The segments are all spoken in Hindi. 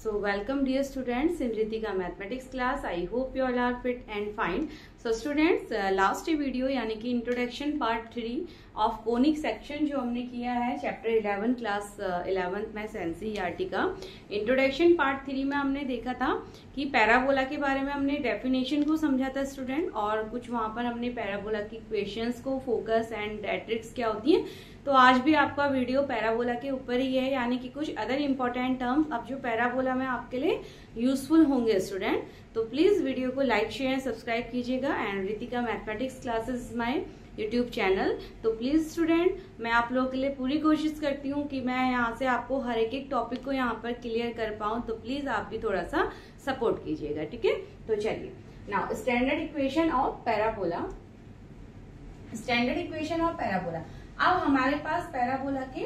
So welcome dear students in Ritika mathematics class. I hope you all are fit and fine. So students, last video यानी कि introduction part 3 of conic section जो हमने किया है चैप्टर 11 क्लास 11th में एनसीईआरटी का इंट्रोडक्शन पार्ट 3 में हमने देखा था कि पैराबोला के बारे में हमने डेफिनेशन को समझा था स्टूडेंट, और कुछ वहां पर हमने पैराबोला की इक्वेशंस को, फोकस एंड डायरेक्ट्रिक्स क्या होती है। तो आज भी आपका वीडियो पैराबोला के ऊपर ही है, यानी कि कुछ अदर इंपॉर्टेंट टर्म्स अब जो पैराबोला में आपके लिए यूजफुल होंगे स्टूडेंट। तो प्लीज वीडियो को लाइक शेयर एंड सब्सक्राइब कीजिएगा। And Ritika mathematics classes my YouTube channel. तो प्लीज स्टूडेंट, मैं आप लोगों के लिए पूरी कोशिश करती हूँ कि मैं यहाँ से आपको हर एक टॉपिक को यहाँ पर क्लियर कर पाऊँ, तो प्लीज आप भी थोड़ा सा सपोर्ट कीजिएगा, ठीक है। तो चलिए now standard equation of parabola. Standard equation of parabola. अब हमारे पास पैराबोला के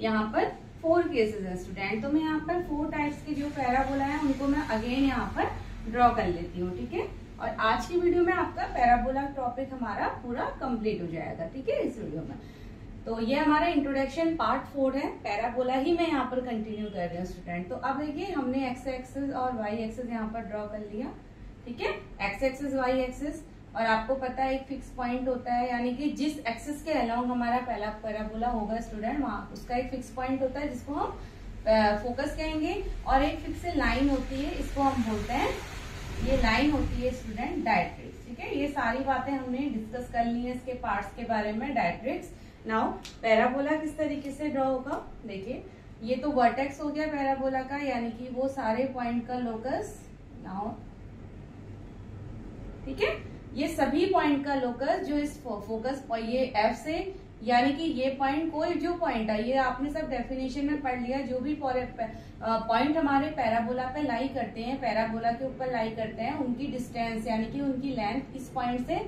यहाँ पर 4 केसेस हैं स्टूडेंट। तो मैं यहाँ पर 4 टाइप्स के जो पैराबोला है उनको मैं अगेन यहाँ पर ड्रॉ कर लेती हूँ, ठीक है। और आज की वीडियो में आपका पैराबोला टॉपिक हमारा पूरा कंप्लीट हो जाएगा, ठीक है, इस वीडियो में। तो ये हमारा इंट्रोडक्शन पार्ट 4 है, पैराबोला ही मैं यहाँ पर कंटिन्यू कर रही हूँ स्टूडेंट। तो अब देखिए हमने एक्स एक्सिस और वाई एक्सिस यहाँ पर ड्रॉ कर लिया, ठीक है, एक्स एक्सिस वाई एक्सिस। और आपको पता है एक फिक्स पॉइंट होता है, यानी कि जिस एक्सिस के अलोंग हमारा पहला पैराबोला होगा स्टूडेंट, वहाँ उसका एक फिक्स पॉइंट होता है जिसको हम फोकस कहेंगे। और एक फिक्स लाइन होती है, इसको हम बोलते हैं, ये लाइन होती है स्टूडेंट डायरेक्ट्रिक्स, ठीक है। ये सारी बातें हमने डिस्कस कर ली है इसके पार्ट्स के बारे में, डायरेक्ट्रिक्स। नाउ पैराबोला किस तरीके से ड्रॉ होगा, देखिए ये तो वर्टेक्स हो गया पैराबोला का, यानी कि वो सारे पॉइंट का लोकस। नाउ ठीक है, ये सभी पॉइंट का लोकस जो इस फोकस ये एफ से, यानी कि ये पॉइंट, कोई जो पॉइंट है, ये आपने सब डेफिनेशन में पढ़ लिया, जो भी पॉइंट हमारे पैराबोला पे लाई करते हैं, पैराबोला के ऊपर लाई करते हैं, उनकी डिस्टेंस यानी कि उनकी लेंथ इस पॉइंट से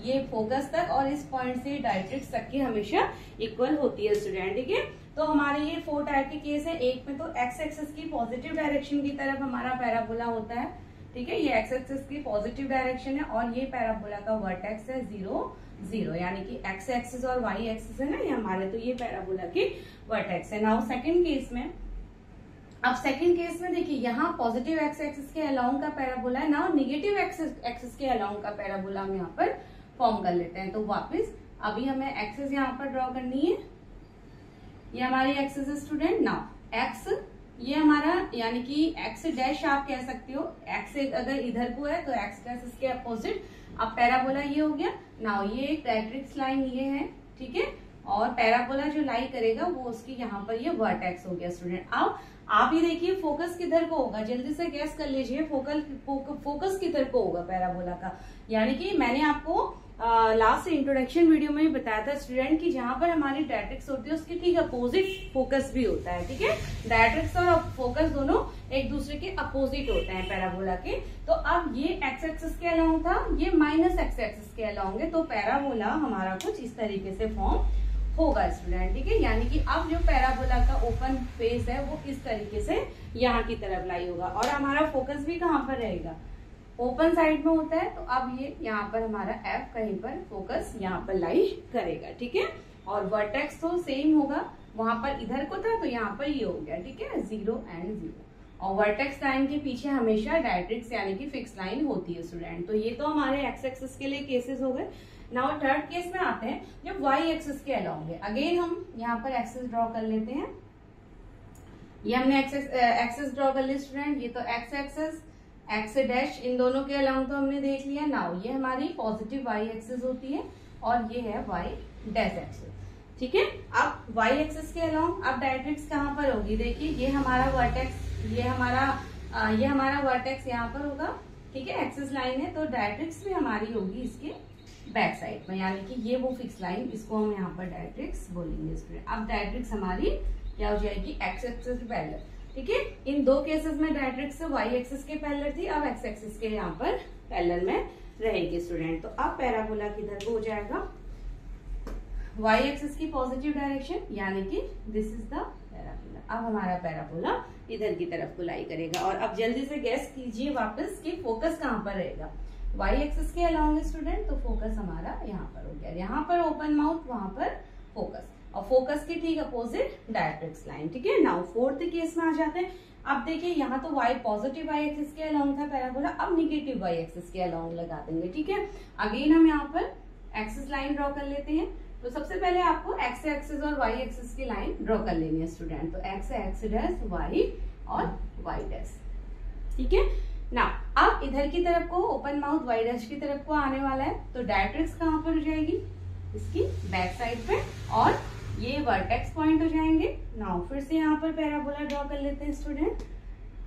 ये फोकस तक और इस पॉइंट से डायरेक्ट्रिक्स तक की हमेशा इक्वल होती है स्टूडेंट, ठीक है। तो हमारे ये 4 टाइप के केस है। एक में तो एक्स एक्सिस की पॉजिटिव डायरेक्शन की तरफ हमारा पैराबोला होता है, ठीक है, ये एक्स एक्सिस की पॉजिटिव डायरेक्शन है, और ये पैराबोला का वर्टेक्स है 0 0, यानी कि एक्स एक्सिस और वाई एक्सिस है ना ये हमारे, तो ये पैराबोला की वर्टेक्स है। नाउ सेकंड केस में, अब सेकंड केस में देखिए यहाँ पॉजिटिव एक्स एक्सिस के अलोंग का पैराबोला है, नाउ निगेटिव एक्सिस के अलोंग का पैराबोला हम यहाँ पर फॉर्म कर लेते हैं। तो वापस अभी हमें एक्सिस यहाँ पर ड्रॉ करनी है, ये हमारी एक्सिस है स्टूडेंट। नाउ एक्स ये हमारा, यानी कि एक्स डैश आप कह सकते हो, एक्स अगर इधर को है तो एक्स डैश इसके अपोजिट। अब पैराबोला ये हो गया। नाउ ये एक डायरेक्ट्रिक्स लाइन ये है, ठीक है, और पैराबोला जो लाई करेगा वो उसकी यहाँ पर ये वर्टेक्स हो गया स्टूडेंट। अब आप ही देखिए फोकस किधर को होगा, जल्दी से गैस कर लीजिए, फोकस किधर को होगा पैराबोला का। यानी कि मैंने आपको लास्ट इंट्रोडक्शन वीडियो में भी बताया था स्टूडेंट कि जहां पर हमारी डायरेक्ट्रिक्स होती है उसके ठीक अपोजिट फोकस भी होता है, ठीक है। डायरेक्ट्रिक्स और फोकस दोनों एक दूसरे के अपोजिट होते हैं पैराबोला के। तो अब ये एक्स एक्सिस के अलोंग था, ये माइनस एक्स एक्सिस के अलोंग है, तो पैराबोला हमारा कुछ इस तरीके से फॉर्म होगा स्टूडेंट, ठीक है। यानी कि अब जो पैराबोला का ओपन फेस है वो इस तरीके से यहाँ की तरफ लाई होगा, और हमारा फोकस भी कहाँ पर रहेगा, ओपन साइड में होता है। तो अब ये यहाँ पर हमारा एफ कहीं पर फोकस यहाँ पर लाई करेगा, ठीक है। और वर्टेक्स तो सेम होगा, वहां पर इधर को था तो यहाँ पर ये हो गया, ठीक है, 0 and 0। और वर्टेक्स लाइन के पीछे हमेशा डायरेक्ट्रिक्स यानी कि फिक्स लाइन होती है स्टूडेंट। तो ये तो हमारे एक्स एक्सिस के लिए केसेस हो गए। नाउ थर्ड केस में आते हैं जब वाई एक्सिस के अलोंग है। अगेन हम यहाँ पर एक्सिस ड्रॉ कर लेते हैं, ये हमने एक्सिस ड्रॉ कर लिया स्टूडेंट। ये तो एक्स एक्सिस, एक्स डैश, इन दोनों के अलोंग तो हमने देख लिया। नाउ ये हमारी पॉजिटिव वाई एक्सिस होती है और ये है वाई डैश एक्सिस, ठीक है। अब वाई एक्सिस के अलोंग अब डायरेक्ट्रिक्स कहाँ पर होगी, देखिए ये हमारा वर्टेक्स, ये हमारा वर्टेक्स यहाँ पर होगा, ठीक है, एक्सिस लाइन है। तो डायरेक्ट्रिक्स भी हमारी होगी इसके बैक साइड में, यानी कि ये वो फिक्स लाइन, इसको हम यहाँ पर डायरेक्ट्रिक्स बोलेंगे स्टूडेंट। अब डायरेक्ट्रिक्स हमारी क्या हो जाएगी, एक्स एक्सिस पैरेलल, ठीक है। इन 2 केसेस में डायरेक्ट्रिक्स वाई एक्सिस के पैरेलल थी, अब एक्स एक्सिस के यहाँ पर पैरेलल में रहेगी स्टूडेंट। तो अब पैराबोला किधर को हो जाएगा, वाई एक्सिस की पॉजिटिव डायरेक्शन, यानी कि दिस इज द पैराबोला। अब हमारा पैराबोला इधर की तरफ को लाई करेगा। और अब जल्दी से गैस कीजिए वापस कि फोकस कहाँ पर रहेगा, वाई एक्सिस के अलोंग स्टूडेंट, तो फोकस हमारा यहाँ पर हो गया, यहाँ पर ओपन माउथ, वहां पर फोकस। और फोकस के ठीक अपोजिट डायरेक्ट्रिक्स लाइन। ठीक है, नाउ फोर्थ केस में आ जाते हैं। अब देखिए यहाँ तो y पॉजिटिव y एक्सिस के अलोंग था पैराबोला, अब निगेटिव y एक्सिस के अलोंग लगा देंगे। ठीक है, अगेन हम यहाँ पर एक्सिस लाइन ड्रॉ कर लेते हैं। तो सबसे पहले आपको x एक्सिस और y एक्सिस की लाइन ड्रॉ कर लेनी है स्टूडेंट। तो x एक्सिस डैश y और y डैश। ठीक है, ना अब इधर की तरफ को ओपन माउथ y डैश की तरफ को आने वाला है, तो डायरेक्ट्रिक्स कहाँ पर हो जाएगी, इसकी बैक साइड पे, और ये वर्टेक्स पॉइंट हो जाएंगे। नाउ फिर से यहाँ पर पैराबोला ड्रॉ कर लेते हैं स्टूडेंट।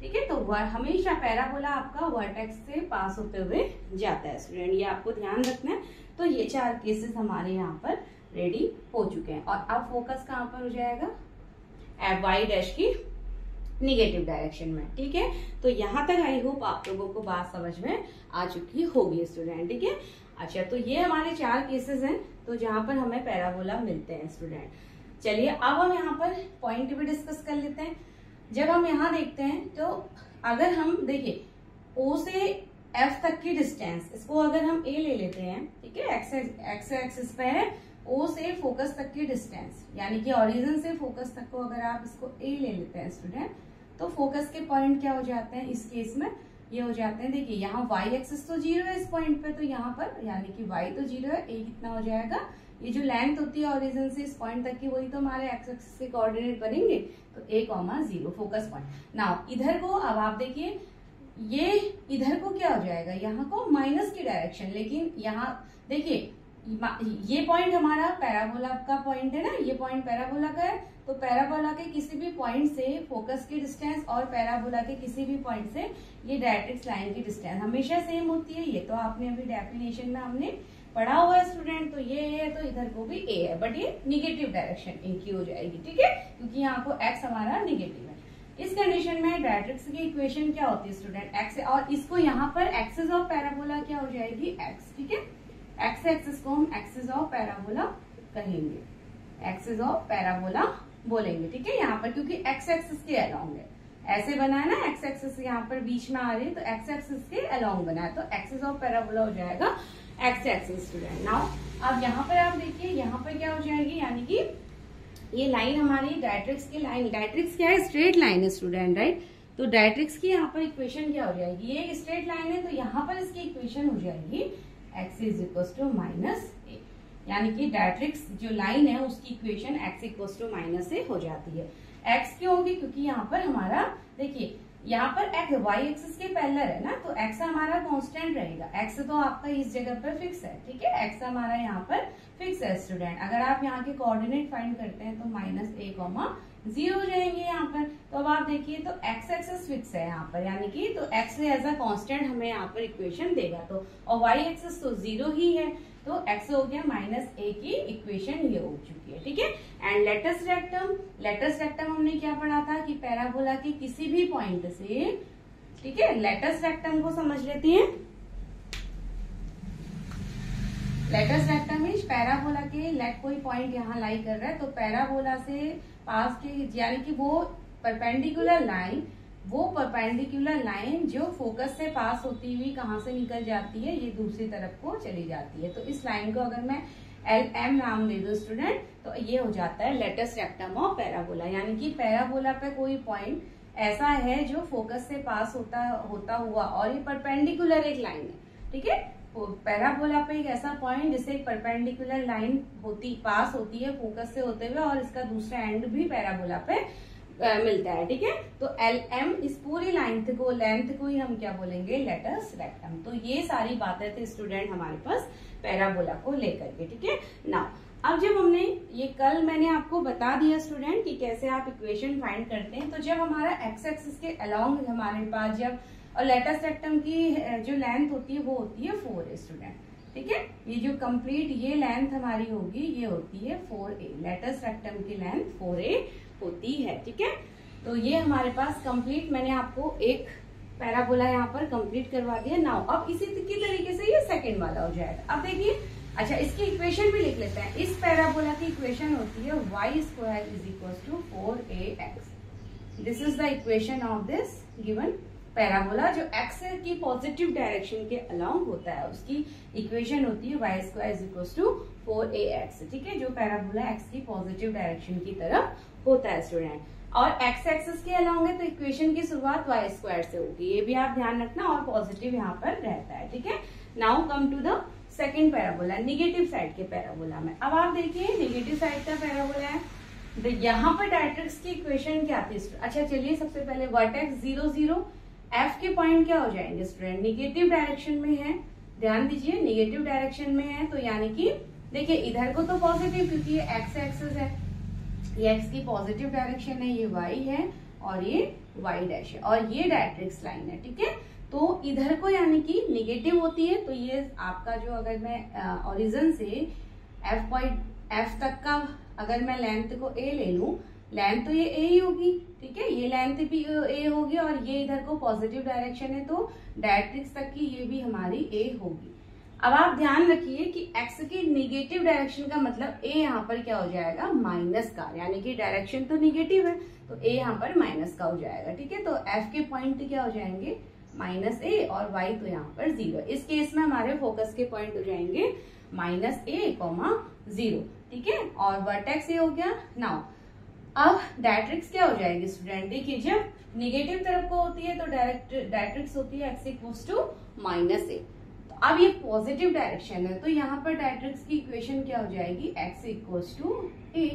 ठीक है, तो हमेशा पैराबोला आपका वर्टेक्स से पास होते हुए जाता है स्टूडेंट, ये आपको ध्यान रखना है। तो ये 4 केसेस हमारे यहाँ पर रेडी हो चुके हैं। और अब फोकस कहाँ पर हो जाएगा, y डैश की निगेटिव डायरेक्शन में। ठीक है, तो यहाँ तक आई होप आप लोगों को बात समझ में आ चुकी होगी स्टूडेंट। ठीक है, अच्छा तो ये हमारे 4 केसेस हैं तो जहां पर हमें पैराबोला मिलते हैं स्टूडेंट। चलिए अब हम यहाँ पर पॉइंट भी डिस्कस कर लेते हैं। जब हम यहाँ देखते हैं तो अगर हम देखिए O से F तक की डिस्टेंस, इसको अगर हम A ले लेते हैं, ठीक है, एक्स एक्सिस पे है O से फोकस तक की डिस्टेंस, यानी कि ओरिजिन से फोकस तक को अगर आप इसको A ले लेते हैं स्टूडेंट, तो फोकस के पॉइंट क्या हो जाते हैं इस केस में, ये हो जाते हैं। देखिए यहाँ y एक्सिस तो 0 है इस पॉइंट पे, तो यहाँ पर यानी कि y तो 0 है, a कितना हो जाएगा, ये जो लेंथ होती है ओरिजिन से इस पॉइंट तक की वही तो हमारे एक्स एक्सिस के कोऑर्डिनेट बनेंगे, तो a, 0 फोकस पॉइंट। नाउ इधर को अब आप देखिए ये इधर को क्या हो जाएगा, यहाँ को माइनस की डायरेक्शन, लेकिन यहाँ देखिए ये पॉइंट हमारा पैराबोला का पॉइंट है ना, ये पॉइंट पैराबोला का है, तो पैराबोला के किसी भी पॉइंट से फोकस की डिस्टेंस और पैराबोला के किसी भी पॉइंट से ये डायरेक्ट्रिक्स लाइन की डिस्टेंस हमेशा सेम होती है। ये तो आपने अभी डेफिनेशन में हमने पढ़ा हुआ है स्टूडेंट। तो ये है तो इधर को भी a है, बट ये निगेटिव डायरेक्शन a की हो जाएगी। ठीक है, क्योंकि यहाँ को x हमारा निगेटिव है। इस कंडीशन में डायरेक्ट्रिक्स की इक्वेशन क्या होती है स्टूडेंट, x, और इसको यहाँ पर एक्सिस ऑफ पैराबोला क्या हो जाएगी, x। ठीक है, एक्स एक्सिस को हम एक्सिस ऑफ पैराबोला कहेंगे, एक्सिस ऑफ पैराबोला बोलेंगे। ठीक है, यहाँ पर क्योंकि एक्स एक्सिस के अलोंग है, ऐसे बना है ना, एक्स एक्सिस यहाँ पर बीच में आ रही है, तो एक्स एक्सिस के अलोंग बना है, तो एक्सिस ऑफ पैराबोला हो जाएगा एक्स एक्सिस स्टूडेंट। नाउ अब यहाँ पर आप देखिए यहाँ पर क्या हो जाएगी, यानी कि ये लाइन हमारी डायरेक्ट्रिक्स की लाइन, डायरेक्ट्रिक्स क्या है, स्ट्रेट लाइन है स्टूडेंट, राइट। तो डायरेक्ट्रिक्स की यहाँ पर इक्वेशन क्या हो जाएगी, ये एक स्ट्रेट लाइन है, तो यहाँ पर इसकी इक्वेशन हो जाएगी x is equal to minus a, यानी कि डायरेक्ट्रिक्स जो लाइन है उसकी equation x equal to minus a हो जाती है। x क्यों होगी, क्योंकि यहाँ पर हमारा देखिए यहाँ पर x y एक्सिस के पैरेलल है ना, तो x हमारा कांस्टेंट रहेगा, x तो आपका इस जगह पर फिक्स है। ठीक है, x हमारा यहाँ पर फिक्स है स्टूडेंट। अगर आप यहाँ के कोऑर्डिनेट फाइंड करते हैं तो -a, 0 हो जाएंगे यहाँ पर। तो अब आप देखिए तो x एक्सिस फिक्स है यहाँ पर, यानी कि तो x एज अ कांस्टेंट हमें यहाँ पर इक्वेशन देगा, तो और y एक्सिस तो 0 ही है, तो x हो गया -a की इक्वेशन ये हो चुकी है। ठीक है, एंड लेटस रेक्टम हमने क्या पढ़ा था कि पैराबोला के किसी भी पॉइंट से, ठीक है, लेटस रेक्टम को समझ लेते हैं। लेटस रेक्टम इज पैराबोला के लेट कोई पॉइंट यहाँ लाई कर रहा है, तो पैराबोला से पास के यानी कि वो परपेंडिकुलर लाइन जो फोकस से पास होती हुई कहाँ से निकल जाती है, ये दूसरी तरफ को चली जाती है। तो इस लाइन को अगर मैं LM नाम दे दो स्टूडेंट, तो ये हो जाता है लेटस रेक्टम ऑफ पैराबोला, यानी कि पैराबोला पे कोई पॉइंट ऐसा है जो फोकस से पास होता हुआ और ये परपेंडिकुलर एक लाइन है। ठीक है, पैराबोला पे एक ऐसा पॉइंट जिसे एक परपेंडिकुलर लाइन पास होती है फोकस से होते हुए, और इसका दूसरा एंड भी पैराबोला पे मिलता है। ठीक है, तो LM इस पूरी लेंथ को ही हम क्या बोलेंगे, लेटस रेक्टम। तो ये सारी बातें थे स्टूडेंट हमारे पास पैराबोला को लेकर के। ठीक है, नाउ अब जब हमने ये कल मैंने आपको बता दिया स्टूडेंट कि कैसे आप इक्वेशन फाइंड करते हैं, तो जब हमारा एक्स एक्सिस के अलोंग हमारे पास जब और लेटस रेक्टम की जो लेंथ होती है वो होती है 4a स्टूडेंट। ठीक है, ये जो कंप्लीट ये लेंथ हमारी होगी ये होती है 4a, लेटस रेक्टम की लेंथ 4a होती है। ठीक है, तो ये हमारे पास कंप्लीट मैंने आपको एक पैराबोला यहाँ पर कंप्लीट करवा दिया। नाउ अब इसी की तरीके से ये सेकंड वाला हो जाएगा। अब देखिए, अच्छा इसकी इक्वेशन भी लिख लेते हैं। इस पैराबोला की इक्वेशन होती है y square is equal to 4ax। This is the equation of this given parabola जो एक्स की पॉजिटिव डायरेक्शन के अलोंग होता है उसकी इक्वेशन होती है Y square is equal to 4ax। ठीक है, जो पैराबोला एक्स की पॉजिटिव डायरेक्शन की तरफ होता है स्टूडेंट, और एक्स एक्सिस के अलोंग है तो इक्वेशन की शुरुआत वाई स्क्वायर से होगी, ये भी आप ध्यान रखना, और पॉजिटिव यहाँ पर रहता है। ठीक है, now come to the second parabola, negative side के पैराबोला में। अब आप देखिए निगेटिव साइड का पैराबोला है, तो यहाँ पर डायरेक्ट्रिक्स की इक्वेशन क्या थी? अच्छा चलिए सबसे पहले वर्टेक्स 0 0, एफ के पॉइंट क्या हो जाएंगे स्टूडेंट? निगेटिव डायरेक्शन में है, ध्यान दीजिए निगेटिव डायरेक्शन में है, तो यानी कि देखिए इधर को तो पॉजिटिव, क्योंकि ये एक्स एक्सिस है, ये एक्स की पॉजिटिव डायरेक्शन है, ये वाई है और ये वाई डैश है, और ये डायरेक्ट्रिक्स लाइन है। ठीक है, तो इधर को यानी कि निगेटिव होती है, तो ये आपका जो, अगर मैं ओरिजिन से एफ तक का अगर मैं लेंथ को ए ले लूं, लेंथ तो ये ए ही होगी। ठीक है, ये लेंथ भी ए होगी, और ये इधर को पॉजिटिव डायरेक्शन है, तो डायरेक्ट्रिक्स तक की ये भी हमारी ए होगी। अब आप ध्यान रखिए कि एक्स की निगेटिव डायरेक्शन का मतलब ए यहाँ पर क्या हो जाएगा? माइनस का, यानी कि डायरेक्शन तो निगेटिव है तो ए यहाँ पर माइनस का हो जाएगा। ठीक है, तो एफ के पॉइंट क्या हो जाएंगे? माइनस ए, और वाई तो यहाँ पर 0। इस केस में हमारे फोकस के पॉइंट हो जाएंगे माइनस ए कॉमा 0। ठीक है, और वर्टेक्स ये हो गया। नाउ अब डायरेक्ट्रिक्स क्या हो जाएगी स्टूडेंट? देखिए जब निगेटिव तरफ को होती है तो डायरेक्ट्रिक्स होती है एक्स इक्वल्स टू माइनस ए। तो अब ये पॉजिटिव डायरेक्शन है, तो यहाँ पर डायरेक्ट्रिक्स की इक्वेशन क्या हो जाएगी? एक्स इक्वल्स टू ए।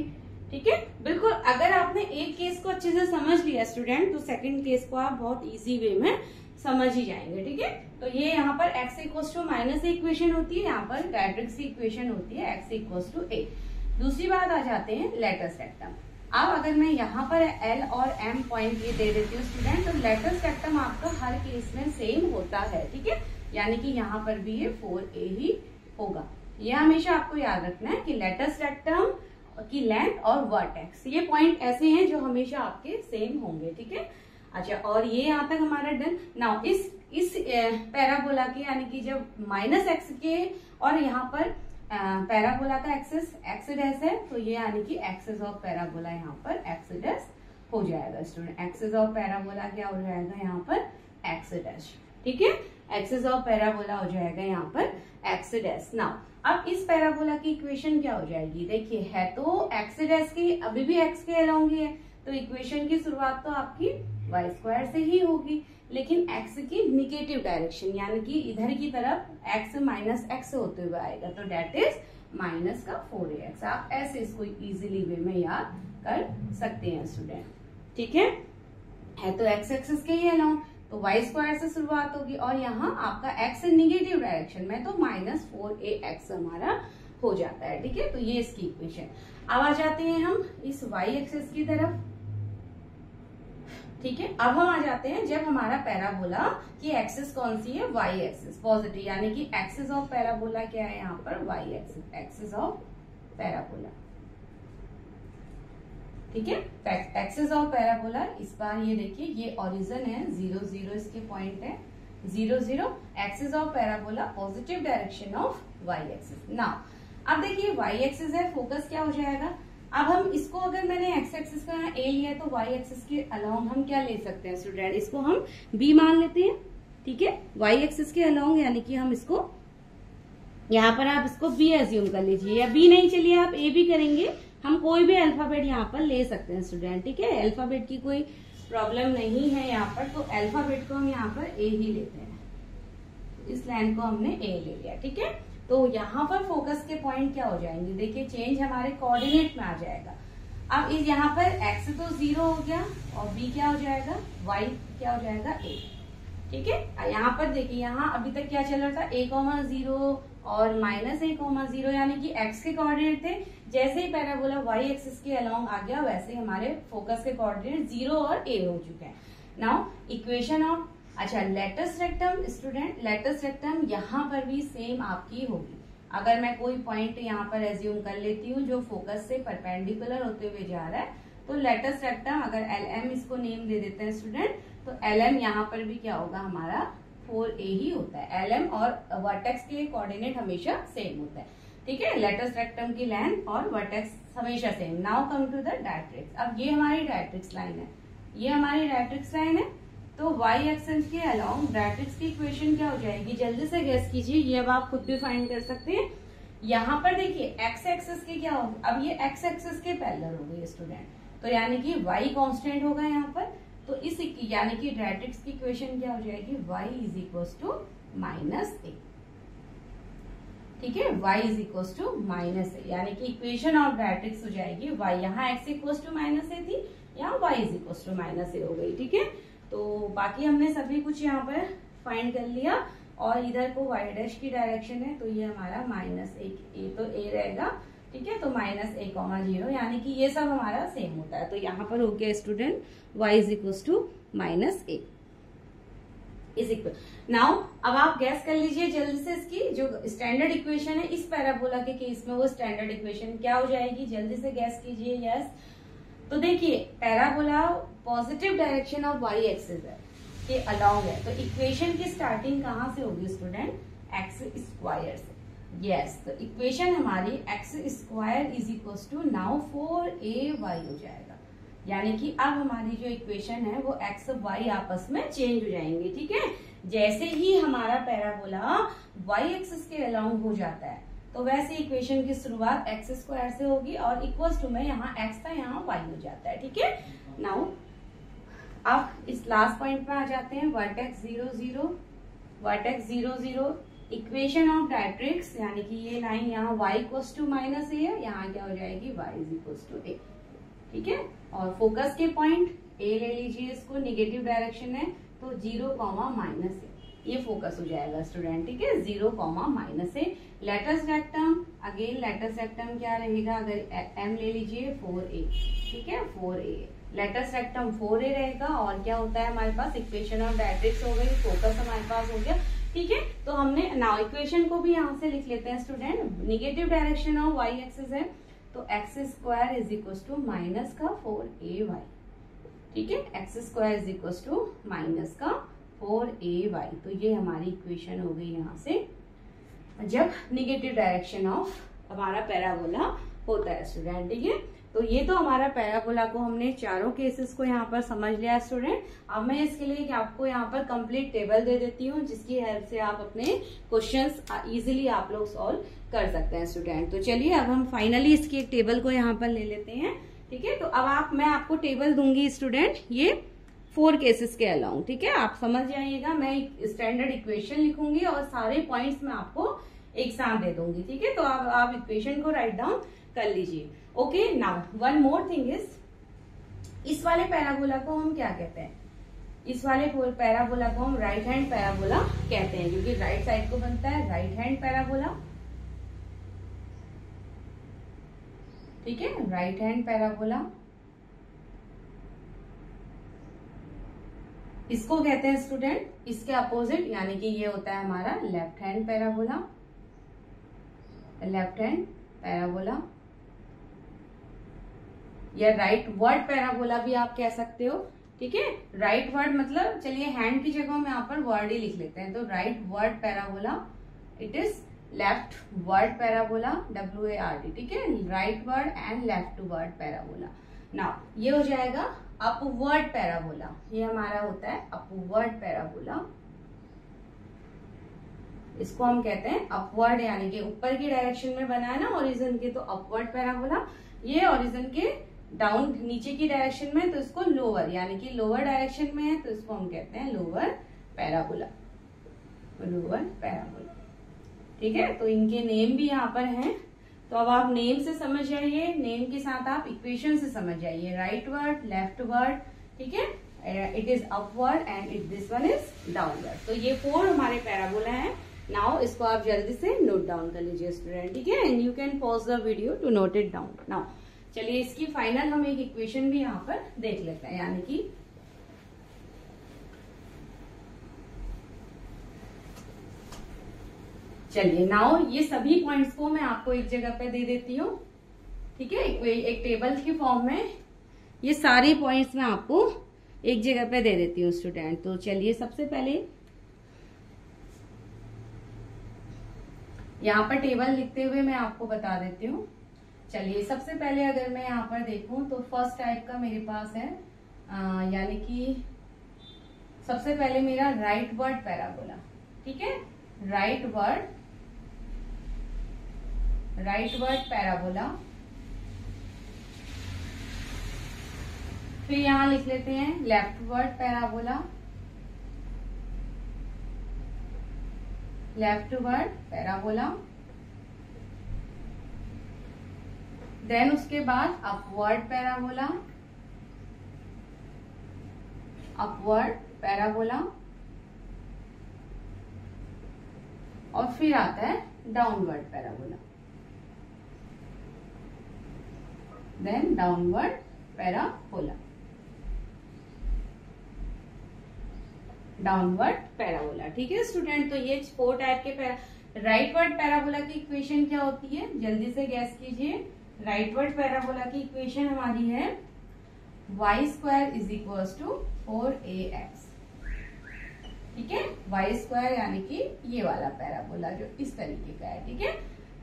ठीक है, बिल्कुल। अगर आपने एक केस को अच्छे से समझ लिया स्टूडेंट, तो सेकंड केस को आप बहुत इजी वे में समझ ही जाएंगे। ठीक है, तो ये यहाँ पर x equals to minus A equation होती है, यहाँ पर डायरेक्ट्रिक्स की इक्वेशन होती है x इक्वल्स टू ए। दूसरी बात आ जाते हैं लेटस रेक्टम। अब अगर मैं यहाँ पर L और M पॉइंट ये दे देती हूँ स्टूडेंट, तो लेटस रेक्टम आपका हर केस में सेम होता है। ठीक है, यानी कि यहाँ पर भी ये 4a ही होगा। ये हमेशा आपको याद रखना है कि लेटस रेक्टम की लेंथ और वर्टेक्स, ये पॉइंट ऐसे हैं जो हमेशा आपके सेम होंगे। ठीक है, अच्छा, और ये यहाँ तक हमारा डन। नाउ इस पैराबोला के, यानी कि जब माइनस एक्स के, और यहाँ पर पैराबोला का एक्सिस एक्स डैश है, तो ये यानी कि एक्सिस ऑफ पैराबोला यहाँ पर एक्स डैश हो जाएगा स्टूडेंट। एक्सिस ऑफ पैराबोला क्या हो जाएगा यहाँ पर? X dash. ठीक है, एक्सिस ऑफ पैराबोला हो जाएगा यहाँ पर एक्स डैश। नाउ अब इस पैराबोला की इक्वेशन क्या हो जाएगी? देखिए है तो एक्स डैश की, अभी भी एक्स के अलोंग ही है, तो इक्वेशन की शुरुआत तो आपकी वाई स्क्वायर से ही होगी, लेकिन एक्स की निगेटिव डायरेक्शन, यानी कि इधर की तरफ एक्स माइनस एक्स होते हुए आएगा, तो डेट इज माइनस का 4ax। आप ऐसे इसको इजीली वे में याद कर सकते हैं स्टूडेंट। ठीक है तो एक्स एक्सिस के ही अलोंग, तो वाई स्क्वायर से शुरुआत होगी, और यहाँ आपका एक्स निगेटिव डायरेक्शन में, तो माइनस 4ax हमारा हो जाता है। ठीक है, तो ये इसकी इक्वेशन। अब आ जाते हैं हम इस वाई एक्सिस की तरफ। ठीक है, अब हम आ जाते हैं जब हमारा पैराबोला की एक्सिस कौन सी है? वाई एक्सिस पॉजिटिव, यानी कि एक्सिस ऑफ पैराबोला क्या है यहाँ पर? Y axis, axis of parabola. ठीक है, एक्सिस ऑफ पैराबोला, इस बार ये देखिए ये ओरिजिन है 0 0, इसके पॉइंट है 0 0, axis of parabola positive direction of Y axis. Now अब देखिए वाई एक्सिस है, फोकस क्या हो जाएगा? अब हम इसको, अगर मैंने एक्स एक्सिस का यहाँ ए लिया है, तो वाई एक्सिस के अलोंग हम क्या ले सकते हैं स्टूडेंट? इसको हम बी मान लेते हैं। ठीक है, वाई एक्सिस के अलोंग, यानी कि हम इसको यहाँ पर, आप इसको बी एज्यूम कर लीजिए, या बी नहीं, चलिए आप ए भी करेंगे, हम कोई भी अल्फाबेट यहाँ पर ले सकते हैं स्टूडेंट। ठीक है, अल्फाबेट की कोई प्रॉब्लम नहीं है यहाँ पर, तो अल्फाबेट को हम यहाँ पर ए ही लेते हैं, इस लाइन को हमने ए ले लिया। ठीक है, तो यहाँ पर फोकस के पॉइंट क्या हो जाएंगे? देखिए चेंज हमारे कोऑर्डिनेट में आ जाएगा। अब इस यहाँ पर x तो 0 हो गया, और b क्या हो जाएगा? y क्या हो जाएगा? a। ठीक है, यहाँ पर देखिए यहाँ अभी तक क्या चल रहा था? a, 0 और माइनस a, 0, यानी कि x के कोऑर्डिनेट थे। जैसे ही पैराबोला y एक्सिस के अलोंग आ गया, वैसे ही हमारे फोकस के कोऑर्डिनेट 0 और a हो चुके हैं। नाउ इक्वेशन ऑफ, अच्छा latus rectum student, latus rectum यहाँ पर भी सेम आपकी होगी। अगर मैं कोई पॉइंट यहाँ पर एज्यूम कर लेती हूँ जो फोकस से परपेंडिकुलर होते हुए जा रहा है, तो लेटस रेक्टम, अगर LM इसको नेम दे देते हैं स्टूडेंट, तो LM यहाँ पर भी क्या होगा? हमारा 4a ही होता है। LM और वर्टेक्स के कोऑर्डिनेट हमेशा सेम होता है। ठीक है, लेटस रेक्टम की लेंथ और वर्टेक्स हमेशा same. Now come to the directrix. अब ये हमारी डायरेक्ट्रिक्स लाइन है, ये हमारी डायरेक्ट्रिक्स लाइन है। तो y एक्सेस के अलोंग डायरेक्ट्रिक्स की इक्वेशन क्या हो जाएगी, जल्दी से गैस कीजिए, ये अब आप खुद भी फाइंड कर सकते हैं। यहाँ पर देखिए x एक्सेस के क्या होगा, अब ये x एक्सेस के पैरेलल हो गई स्टूडेंट, तो यानी कि y कांस्टेंट होगा यहाँ पर, तो इस यानी कि डायरेक्ट्रिक्स की इक्वेशन क्या हो जाएगी, y is equal to -a, ठीक है, y is equal to -a, यानी कि इक्वेशन ऑफ डायरेक्ट्रिक्स हो जाएगी y, यहाँ x इक्वल टू -a थी, यहाँ y is equal to -a हो गई, ठीक है। तो बाकी हमने सभी कुछ यहाँ पर फाइंड कर लिया, और इधर को y डैश की डायरेक्शन है, तो ये हमारा -a, तो a रहेगा, ठीक है, तो -a,0, यानी कि ये सब हमारा सेम होता है। तो यहाँ पर हो गया student y is equal to -a is equal. Now अब आप गैस कर लीजिए जल्दी से, इसकी जो स्टैंडर्ड इक्वेशन है इस पैराबोला के केस में, वो स्टैंडर्ड इक्वेशन क्या हो जाएगी, जल्दी से गैस कीजिए। यस, तो देखिए parabola positive direction of y axis है के अलोंग है, तो इक्वेशन की स्टार्टिंग कहाँ से होगी स्टूडेंट, एक्स स्क्वायर से। यस, तो इक्वेशन हमारी x square is equal to now 4ay हो जाएगा, यानी कि अब हमारी जो इक्वेशन है वो एक्स वाई आपस में चेंज हो जाएंगे, ठीक है। जैसे ही हमारा पैराबोला y एक्सिस के अलोंग हो जाता है, तो वैसे इक्वेशन की शुरुआत एक्स स्क्वायर से होगी, और इक्वल्स टू में यहाँ x था, यहाँ y हो जाता है, ठीक है। नाउ अब इस लास्ट पॉइंट में आ जाते हैं, vertex 0 0, vertex 0 0, equation of directrix, यानी कि ये लाइन यहाँ y इक्वल्स टू -a है, यहाँ क्या हो जाएगी y is equals to a, ठीक है। और फोकस के पॉइंट a ले लीजिए, इसको निगेटिव डायरेक्शन है, तो 0, -a, ये फोकस हो जाएगा स्टूडेंट, ठीक है, 0, -a। Latus rectum, again latus rectum क्या रहेगा, अगर m ले लीजिए 4a, ठीक है, 4a, लेटस रेक्टम 4a रहेगा, और क्या होता है हमारे पास, इक्वेशन ऑफ डायरेक्ट्रिक्स हो गई, फोकस हमारे पास हो गया, ठीक है। तो हमने नाउ इक्वेशन को भी यहाँ से लिख लेते हैं student, negative direction of y axis है, तो x square is equal to minus का 4ay, ठीक है, x square is equal to minus का 4ay, तो ये हमारी इक्वेशन हो गई यहाँ से, जब निगेटिव डायरेक्शन ऑफ हमारा पैराबोला होता है स्टूडेंट, ठीक है। तो ये तो हमारा पैराबोला को हमने चारों केसेस को यहाँ पर समझ लिया स्टूडेंट। अब मैं इसके लिए आपको यहाँ पर कंप्लीट टेबल दे देती हूँ, जिसकी हेल्प से आप अपने क्वेश्चंस इजीली आप लोग सॉल्व कर सकते हैं स्टूडेंट। तो चलिए अब हम फाइनली इसकी एक टेबल को यहाँ पर ले लेते हैं, ठीक है। तो अब मैं आपको टेबल दूंगी स्टूडेंट, ये 4 केसेस के अलाउंग, ठीक है, आप समझ जाइएगा। मैं स्टैंडर्ड इक्वेशन लिखूंगी और सारे पॉइंट्स मैं आपको एक साथ दे दूंगी, ठीक है। तो आप इक्वेशन को राइट डाउन कर लीजिए। Okay, now one more thing is, इस वाले पैराबोला को हम क्या कहते हैं, इस वाले पैराबोला को हम राइट हैंड पैराबोला कहते हैं, क्योंकि राइट साइड को बनता है राइट हैंड पैराबोला, ठीक है, राइट हैंड पैराबोला। इसको कहते हैं स्टूडेंट, इसके अपोजिट, यानी कि ये होता है हमारा left hand parabola, left hand parabola, या राइट वर्ड पैराबोला भी आप कह सकते हो, ठीक है। राइट वर्ड मतलब, चलिए हैंड की जगह में यहाँ पर वर्ड ही लिख लेते हैं, तो right word parabola, it is left word parabola, WARD, ठीक है, right word and left word parabola. Now ये हो जाएगा अपवर्ड पैराबोला, ये हमारा होता है अपवर्ड पैराबोला, इसको हम कहते हैं अपवर्ड, यानी कि ऊपर की डायरेक्शन में बना है ना ओरिजिन के, तो अपवर्ड पैराबोला। ये ओरिजिन के डाउन नीचे की डायरेक्शन में, तो इसको लोअर, यानी कि लोअर डायरेक्शन में है, तो इसको हम कहते हैं लोअर पैराबोला, लोअर पैराबोला, ठीक है। तो इनके नेम भी यहाँ पर हैं, तो अब आप नेम से समझ जाइए, नेम के साथ आप इक्वेशन से समझ जाइए, राइट वर्ड, लेफ्ट वर्ड, ठीक है, it is upward and this one is downward. तो ये 4 हमारे पैराबोला हैं। नाउ इसको आप जल्दी से नोट डाउन कर लीजिए स्टूडेंट, ठीक है, and you can pause the video to note it down. Now चलिए इसकी फाइनल हम एक इक्वेशन भी यहाँ पर देख लेते हैं, यानी कि चलिए नाउ ये सभी पॉइंट्स को मैं आपको एक जगह पे दे देती हूँ, ठीक है, एक टेबल की फॉर्म में ये सारे पॉइंट्स मैं आपको एक जगह पे दे देती हूँ स्टूडेंट। तो चलिए सबसे पहले यहाँ पर टेबल लिखते हुए मैं आपको बता देती हूँ। चलिए सबसे पहले अगर मैं यहाँ पर देखूं तो फर्स्ट टाइप का मेरे पास है, यानी कि सबसे पहले मेरा राइट वर्ड पैराबोला, ठीक है, राइट वर्ड पैराबोला। फिर यहां लिख लेते हैं leftward parabola, leftward parabola. Then उसके बाद अपवर्ड पैराबोला, अपवर्ड पैराबोला। और फिर आता है downward parabola, then downward parabola, downward parabola. ठीक है स्टूडेंट, तो ये 4 टाइप के राइट वर्ड पैराबोला की इक्वेशन क्या होती है, जल्दी से गैस कीजिए। राइट वर्ड पैराबोला की इक्वेशन हमारी है y² is equal to 4ax, ठीक है, y² यानी कि ये वाला पैराबोला जो इस तरीके का है, ठीक है।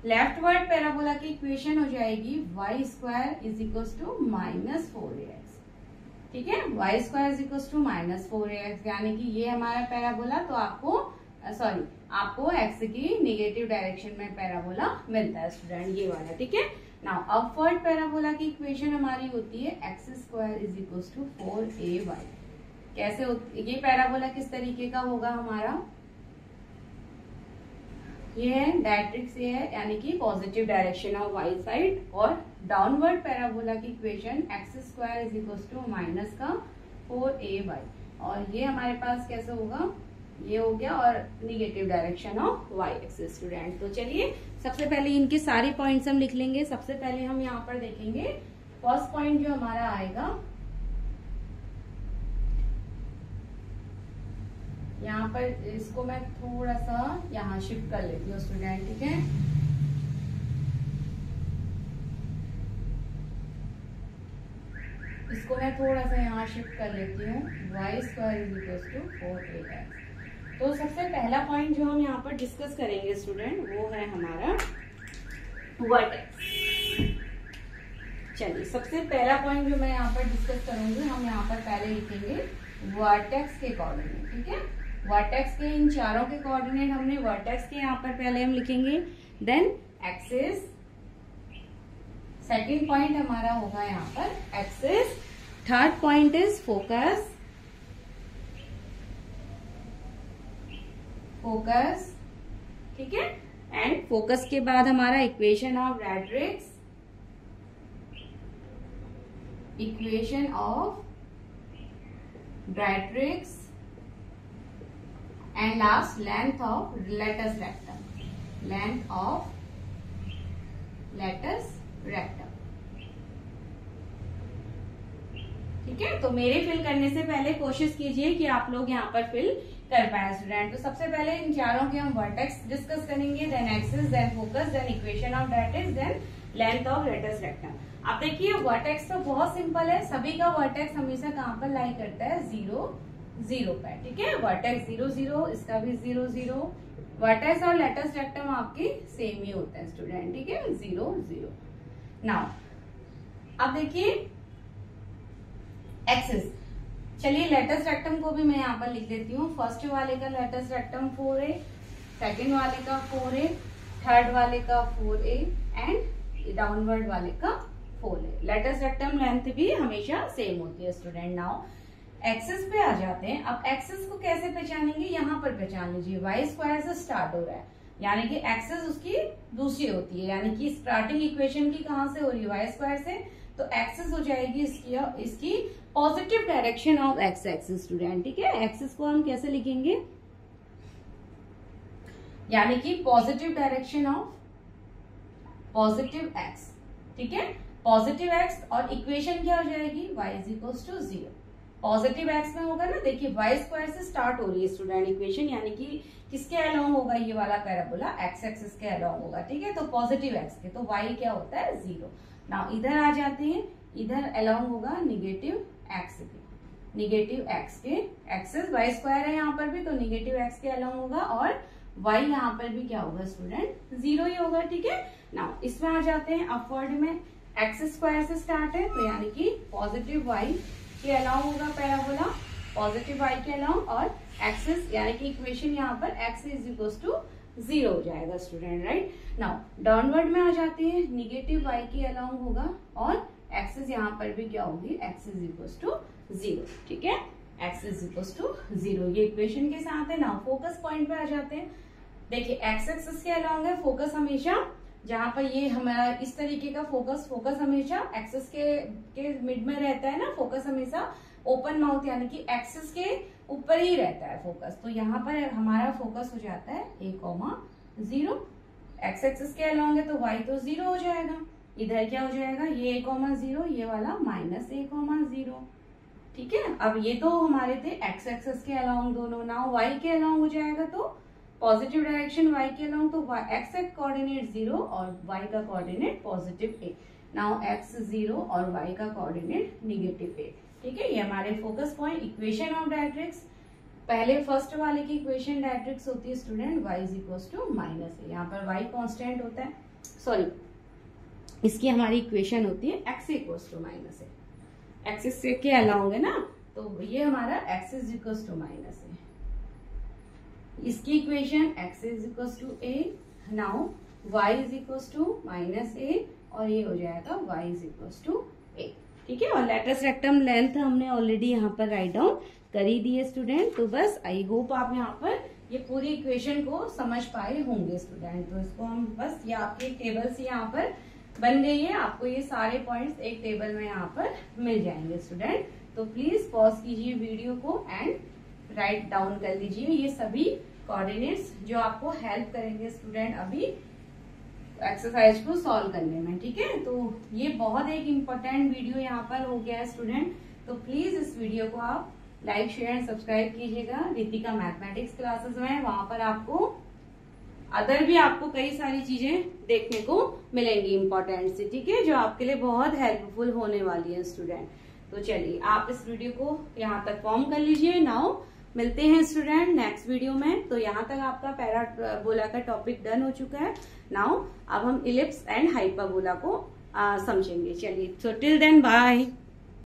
लेफ्ट वर्ड पैराबोला की इक्वेशन हो जाएगी y² is equal to -4ax, ठीक है, y² is equal to -4ax, यानी कि ये हमारा पैराबोला। तो आपको x की नेगेटिव डायरेक्शन में पैराबोला मिलता है स्टूडेंट, ये वाला, ठीक है। नाउ अपवर्ड पैराबोला की इक्वेशन हमारी होती है x² is equal to 4ay। कैसे ये पैराबोला किस तरीके का होगा हमारा, ये है डायरेक्ट्रिक्स, ये है यानी कि positive direction of y side. और डाउनवर्ड पैराबोला की equation x² is equal to -4ay, और ये हमारे पास कैसे होगा, ये हो गया, और negative direction of y axis student. तो चलिए सबसे पहले इनके सारे पॉइंट्स हम लिख लेंगे। सबसे पहले हम यहाँ पर देखेंगे फर्स्ट पॉइंट जो हमारा आएगा, यहाँ पर इसको मैं थोड़ा सा यहाँ शिफ्ट कर लेती हूँ स्टूडेंट, ठीक है। इसको मैं थोड़ा सा यहाँ शिफ्ट कर लेती हूँ, y² is equal to 4ax। तो सबसे पहला पॉइंट जो हम यहाँ पर डिस्कस करेंगे स्टूडेंट, वो है हमारा वर्टेक्स। चलिए सबसे पहला पॉइंट जो मैं यहाँ पर डिस्कस करूंगी, हम यहाँ पर पहले लिखेंगे वर्टेक्स के कोऑर्डिनेट, ठीक है। वर्टेक्स के इन चारों के कोऑर्डिनेट हमने वर्टेक्स के यहाँ पर पहले हम लिखेंगे, देन एक्सिस। सेकंड पॉइंट हमारा होगा यहाँ पर axis. Third point is focus, focus, ठीक है। एंड फोकस के बाद हमारा equation of directrix, equation of directrix, and last length of latus rectum, length of latus rectum, ठीक है। तो मेरे फिल करने से पहले कोशिश कीजिए कि आप लोग यहाँ पर फिल कर पाए स्टूडेंट। तो सबसे पहले इन चारों के हम वर्टेक्स डिस्कस करेंगे, then axis, then focus, then equation of directrix, then length of latus rectum. अब देखिए वर्टेक्स तो बहुत सिंपल है, सभी का वर्टेक्स हमेशा कहाँ पर लाई करता है, 0 0 पे, ठीक है। वर्टेक्स 0 0, इसका भी 0 0। वर्टेक्स और लेटस रेक्टम आपके सेम ही होता है स्टूडेंट, ठीक है, 0 0। नाउ अब देखिए एक्सिस। चलिए लेटस रेक्टम को भी मैं यहाँ पर लिख देती हूँ। फर्स्ट वाले का लेटस रेक्टम 4a, सेकेंड वाले का 4a, थर्ड वाले का 4a, एंड डाउनवर्ड वाले का 4a। लेटस रेक्टम लेंथ भी हमेशा सेम होती है स्टूडेंट। नाउ एक्सिस पे आ जाते हैं। अब एक्सिस को कैसे पहचानेंगे, यहाँ पर पहचान लीजिए, y² से स्टार्ट हो रहा है, यानी कि एक्सिस उसकी दूसरी होती है, यानी कि स्टार्टिंग इक्वेशन की कहाँ से हो रही है, y² से। तो एक्सिस हो जाएगी इसकी positive direction of x axis student, ठीक है। एक्सिस को हम कैसे लिखेंगे, यानी कि positive direction of positive x, ठीक है, पॉजिटिव एक्स। और इक्वेशन क्या हो जाएगी, y is equal to 0। Positive x में होगा ना, देखिए y² से स्टार्ट हो रही है स्टूडेंट इक्वेशन, यानी कि किसके अलोंग होगा, ये वाला पैराबोला एक्स एक्सिस के अलोंग होगा, ठीक है। तो पॉजिटिव एक्स के, तो y क्या होता है, 0। नाउ इधर आ जाते हैं, इधर अलोंग होगा निगेटिव एक्स के, निगेटिव एक्स के एक्सिस, y² है यहाँ पर भी, तो निगेटिव एक्स के अलोंग होगा, और y यहाँ पर भी क्या होगा स्टूडेंट, 0 ही होगा, ठीक है। नाउ इसमें आ जाते हैं अपवर्ड में, x² से स्टार्ट है, तो यानी कि पॉजिटिव y के अलाउ होगा पैराबोला, पॉजिटिव वाई के अलोंग, और एक्सिस यानी कि इक्वेशन यहाँ पर एक्स इज इक्वल टू 0 हो जाएगा स्टूडेंट, राइट। नाउ डाउनवर्ड में आ जाते हैं, निगेटिव वाई के अलोंग होगा और एक्सिस यहाँ पर भी क्या होगी, एक्स इज इक्वल टू 0, ठीक है, एक्स इज इक्वल टू 0, ये इक्वेशन के साथ है। नाउ फोकस पॉइंट पे आ जाते हैं। देखिए एक्स एक्सिस के अलोंग है फोकस हमेशा, जहां पर ये हमारा इस तरीके का फोकस हमेशा एक्सिस के मिड में रहता है ना, फोकस हमेशा ओपन माउथ यानी कि एक्सिस के ऊपर ही रहता है फोकस। तो यहाँ पर हमारा फोकस हो जाता है a,0, एक्स एक्सिस के अलोंग है तो y तो 0 हो जाएगा, इधर क्या हो जाएगा, ये a,0, ये वाला -a,0, ठीक है। अब ये तो हमारे थे एक्स एक्सिस के अलोंग दोनों, नाउ y के अलोंग हो जाएगा तो पॉजिटिव डायरेक्शन y के अलोंग, तो x का कोऑर्डिनेट 0 और y का coordinate positive a। Now x 0 और y का कोऑर्डिनेट नेगेटिव a, ठीक है। ये हमारे focus point equation of directrix. पहले फर्स्ट वाले की इक्वेशन डायरेक्ट्रिक्स होती है student y is equal to -a, यहाँ पर y कांस्टेंट होता है, सॉरी इसकी हमारी इक्वेशन होती है x equal to -a, axis के अलोंग है ना, तो ये हमारा x is equal to -a, इसकी equation x is equal to a, now y is equal to -a और ये हो जाएगा y is equal to a, ठीक है। और लेटस रेक्टम लेंथ हमने ऑलरेडी यहाँ पर राइट डाउन कर ही दी है स्टूडेंट। तो बस आई होप आप यहाँ पर ये पूरी इक्वेशन को समझ पाए होंगे स्टूडेंट। तो इसको हम बस ये आपके टेबल से यहाँ पर बन गई है, आपको ये सारे पॉइंट्स एक टेबल में यहाँ पर मिल जाएंगे स्टूडेंट। तो प्लीज पॉज कीजिए वीडियो को एंड राइट डाउन कर लीजिए ये सभी कोऑर्डिनेट्स जो आपको हेल्प करेंगे स्टूडेंट अभी एक्सरसाइज को सॉल्व करने में, ठीक है। तो ये बहुत एक इम्पोर्टेंट वीडियो यहाँ पर हो गया है स्टूडेंट। तो प्लीज इस वीडियो को आप लाइक शेयर एंड सब्सक्राइब कीजिएगा रितिका मैथमेटिक्स क्लासेस में, वहां पर आपको अदर भी आपको कई सारी चीजें देखने को मिलेंगी इम्पोर्टेंट सी, ठीक है, जो आपके लिए बहुत हेल्पफुल होने वाली है स्टूडेंट। तो चलिए आप इस वीडियो को यहाँ तक फॉर्म कर लीजिए। नाउ मिलते हैं स्टूडेंट नेक्स्ट वीडियो में। तो यहाँ तक आपका पैराबोला का टॉपिक डन हो चुका है। नाउ अब हम इलिप्स एंड हाइपरबोला को समझेंगे। चलिए, सो टिल देन बाय।